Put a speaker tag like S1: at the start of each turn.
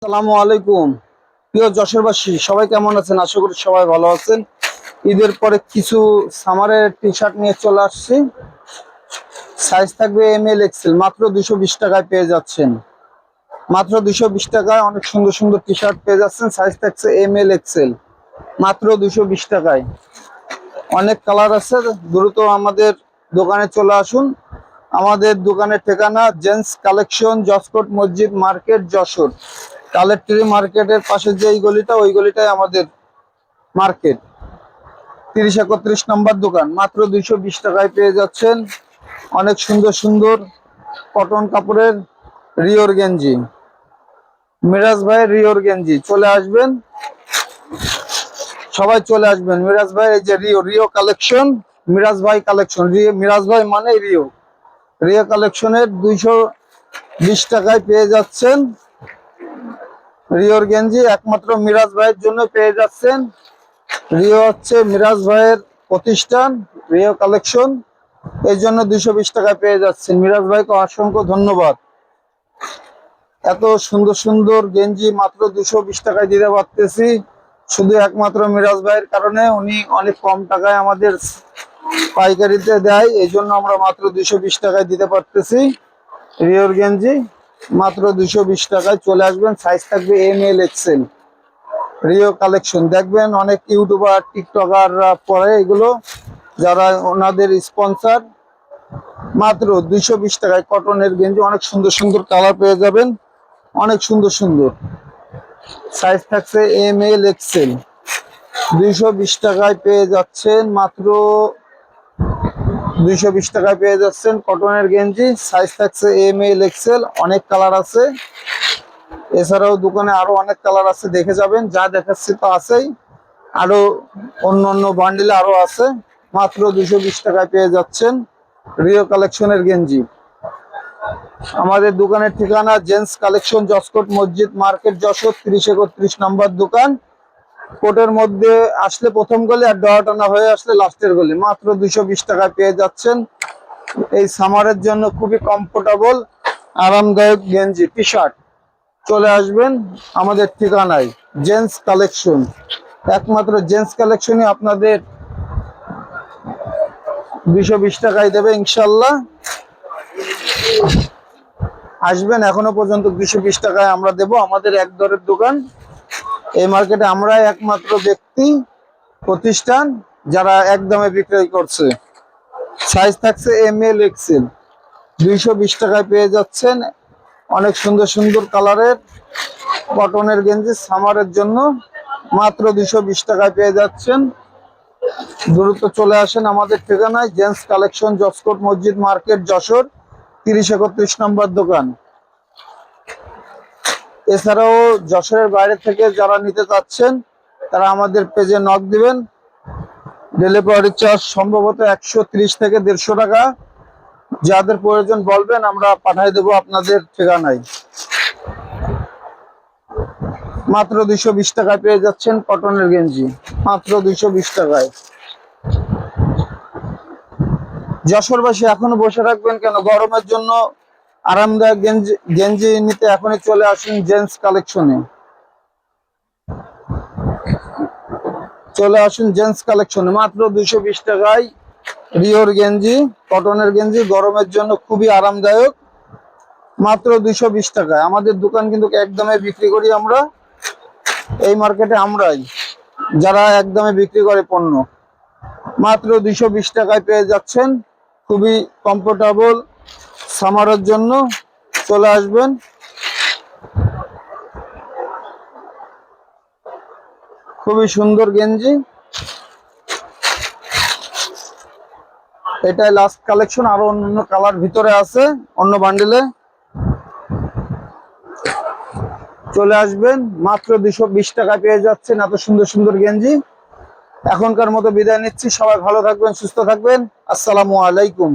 S1: আসসালামু আলাইকুম। প্রিয় যশোরবাসী, সবাই কেমন আছেন? আশা করি সবাই ভালো আছেন। ঈদের পরে কিছু সামারের টি শার্ট নিয়ে চলে আসছি। সাইজ থাকবে এম এল এক্সেল, মাত্র 220 টাকায় পেয়ে যাচ্ছেন। মাত্র 220 টাকায় অনেক সুন্দর সুন্দর টি শার্ট পেয়ে যাচ্ছেন। সাইজ থাকছে এম এল এক্সেল, মাত্র 220 টাকায়। অনেক কালার আছে, দ্রুত আমাদের দোকানে চলে আসুন। আমাদের দোকানের ঠিকানা জেন্টস কালেকশন, জসকোট মসজিদ মার্কেট, যশোর। কালেক্টরি মার্কেটের পাশে যে গলিটা, ওই গলিটাই আমাদের মার্কেট। 30-31 নম্বর দোকান। মাত্র 220 টাকায় পেয়ে যাচ্ছেন অনেক সুন্দর সুন্দর কটন কাপড়ের রিওর গেঞ্জি। মিরাজ ভাইয়ের রিওর গেঞ্জি, চলে আসবেন, সবাই চলে আসবেন। মিরাজ ভাই, এই যে রিও রিও কালেকশন, মিরাজ ভাই কালেকশন, মিরাজ ভাই মানে রিও। রিও কালেকশনের 220 টাকায় পেয়ে যাচ্ছেন রিওর গেঞ্জি। একমাত্র মিরাজ ভাইয়ের জন্য পেয়ে যাচ্ছেন। রিও হচ্ছে মিরাজ ভাইয়ের প্রতিষ্ঠান, রিও কালেকশন, এই জন্য 220 টাকায় পেয়ে যাচ্ছেন। মিরাজ ভাইকে অসংখ্য ধন্যবাদ। এত সুন্দর সুন্দর গেঞ্জি মাত্র 220 টাকায় দিতে পারতেছি, শুধু একমাত্র মিরাজ ভাইয়ের কারণে। উনি অনেক কম টাকায় আমাদের পাইকারিতে দেয়, এই জন্য আমরা মাত্র 220 টাকায় দিতে পারতেছি রিওর গেঞ্জি। মাত্র 220 টাকায় চলে আসবেন। সাইজ থাকবে M L XL. Rio collection দেখবেন, অনেক ইউটিউবার টিকটকাররা পরে এগুলো, যারা ওনাদের স্পন্সর। মাত্র 220 টাকায় কটনের গেঞ্জি, অনেক সুন্দর সুন্দর কালার পেয়ে যাবেন, অনেক সুন্দর সুন্দর। সাইজ থাকছে এম এল এক্সেল। 220 টাকায় পেয়ে যাচ্ছেন, মাত্র 220 টাকায় পেয়ে যাচ্ছেন কটনের গেঞ্জি। সাইজ থাকছে এম এল এক্সেল, অনেক কালার আছে। এছাড়াও দোকানে আরো অনেক কালার আছে, দেখে যাবেন। যা দেখাচ্ছি তো আছেই, আরো অন্য অন্য বান্ডিলে আরো আছে। মাত্র 220 টাকায় পেয়ে যাচ্ছেন রিও কালেকশনের গেঞ্জি। আমাদের দোকানের ঠিকানা জেন্টস কালেকশন, জসকোট মসজিদ মার্কেট, যশোর। 30-31 নম্বর দোকান। কোটের মধ্যে আসলে প্রথম গলি, আর ডয়াটানা হয়ে আসলে লাস্টের গলি। মাত্র 220 টাকায় পেয়ে যাচ্ছেন এই সামারের জন্য খুবই কমফোর্টেবল আরামদায়ক গেঞ্জি, টি শার্ট। চলে আসবেন আমাদের ঠিকানায় জেন্টস কালেকশন। একমাত্র জেন্টস কালেকশনই আপনাদের 220 টাকায় দেবে ইনশাল্লাহ। আসবেন, এখনো পর্যন্ত 220 টাকায় আমরা দেব। আমাদের এক দরের দোকান, এই মার্কেটে আমরাই একমাত্র ব্যক্তি প্রতিষ্ঠান যারা একদমে বিক্রয় করছে। সাইজ থাকছে এম এল এক্সেল। 220 টাকায় পেয়ে যাচ্ছেন অনেক সুন্দর সুন্দর কালারের কটনের গেঞ্জি সামারের জন্য। মাত্র 220 টাকায় পেয়ে যাচ্ছেন। দ্রুত চলে আসেন আমাদের ঠিকানায় জেন্টস কালেকশন, জসকোট মসজিদ মার্কেট, যশোর। 30-31 নম্বর দোকান। এছাড়াও যশোরের বাইরে থেকে যারা নিতে চাচ্ছেন, তারা আমাদের পেজে নক দিবেন। ডেলিভারি চার্জ সম্ভবত 130 থেকে 150 টাকা। যাদের প্রয়োজন বলবেন, আমরা পাঠিয়ে দেবো আপনাদের ঠিকানায়। মাত্র 220 টাকায় পেয়ে যাচ্ছেন কটনের গেঞ্জি, মাত্র 220 টাকায়। যশোরবাসী, এখনো বসে রাখবেন কেন? গরমের জন্য আরামদায়ক গেঞ্জি গেঞ্জি নিতে এখনই চলে আসুন জেন্টস কালেকশনে। চলে আসুন জেন্টস কালেকশনে, মাত্র 220 টাকায় রিওর গেঞ্জি, কটনের গেঞ্জি, গরমের জন্য খুবই আরামদায়ক। মাত্র 220 টাকায়। আমাদের দোকান কিন্তু একদমে বিক্রি করি আমরা, এই মার্কেটে আমরাই যারা একদমে বিক্রি করে পণ্য। মাত্র 220 টাকায় পেয়ে যাচ্ছেন, খুবই কমফোর্টেবল সামারের জন্য। চলে আসবেন। খুবই সুন্দর গেঞ্জি, এটাই লাস্ট কালেকশন, আরো অন্য কালার ভিতরে আছে অন্য বান্ডিলে। চলে আসবেন, মাত্র 220 টাকায় পেয়ে যাচ্ছেন এত সুন্দর সুন্দর গেঞ্জি। এখনকার মতো বিদায় নিচ্ছি, সবাই ভালো থাকবেন, সুস্থ থাকবেন। আসসালামু আলাইকুম।